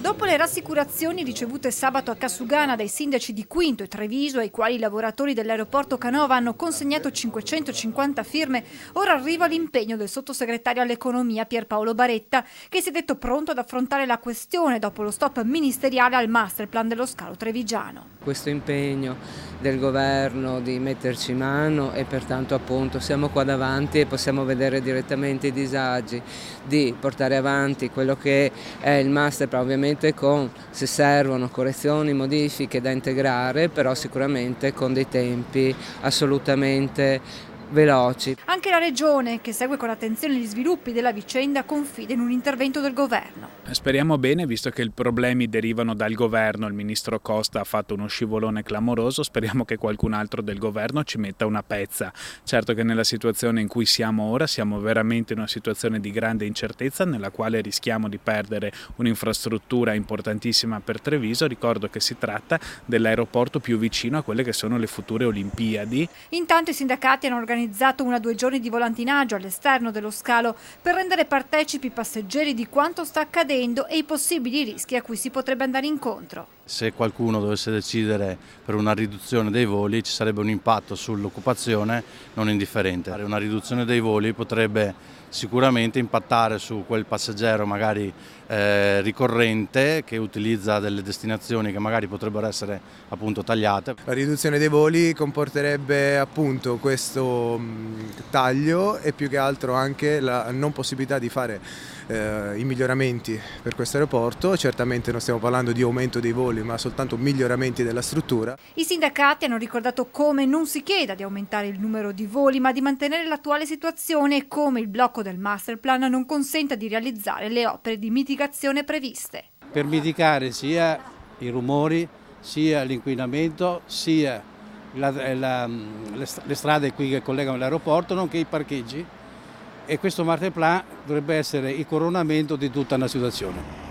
Dopo le rassicurazioni ricevute sabato a Cassugana dai sindaci di Quinto e Treviso, ai quali i lavoratori dell'aeroporto Canova hanno consegnato 550 firme, ora arriva l'impegno del sottosegretario all'economia Pierpaolo Baretta, che si è detto pronto ad affrontare la questione dopo lo stop ministeriale al masterplan dello scalo trevigiano. Questo impegno del governo di metterci mano e pertanto appunto siamo qua davanti e possiamo vedere direttamente i disagi di portare avanti quello che è il masterplan, ovviamente con, se servono, correzioni, modifiche da integrare, però sicuramente con dei tempi assolutamente veloci. Anche la Regione, che segue con attenzione gli sviluppi della vicenda, confida in un intervento del governo. Speriamo bene, visto che i problemi derivano dal governo. Il ministro Costa ha fatto uno scivolone clamoroso, speriamo che qualcun altro del governo ci metta una pezza. Certo che nella situazione in cui siamo ora siamo veramente in una situazione di grande incertezza nella quale rischiamo di perdere un'infrastruttura importantissima per Treviso. Ricordo che si tratta dell'aeroporto più vicino a quelle che sono le future Olimpiadi. Intanto i sindacati hanno organizzato 1 o 2 giorni di volantinaggio all'esterno dello scalo per rendere partecipi i passeggeri di quanto sta accadendo e i possibili rischi a cui si potrebbe andare incontro. Se qualcuno dovesse decidere per una riduzione dei voli ci sarebbe un impatto sull'occupazione non indifferente. Una riduzione dei voli potrebbe sicuramente impattare su quel passeggero magari ricorrente che utilizza delle destinazioni che magari potrebbero essere appunto tagliate. La riduzione dei voli comporterebbe appunto questo taglio e più che altro anche la non possibilità di fare i miglioramenti per questo aeroporto. Certamente non stiamo parlando di aumento dei voli ma soltanto miglioramenti della struttura. I sindacati hanno ricordato come non si chieda di aumentare il numero di voli ma di mantenere l'attuale situazione e come il blocco del masterplan non consenta di realizzare le opere di mitigazione previste. Per mitigare sia i rumori, sia l'inquinamento, sia le strade qui che collegano l'aeroporto, nonché i parcheggi. E questo masterplan dovrebbe essere il coronamento di tutta una situazione.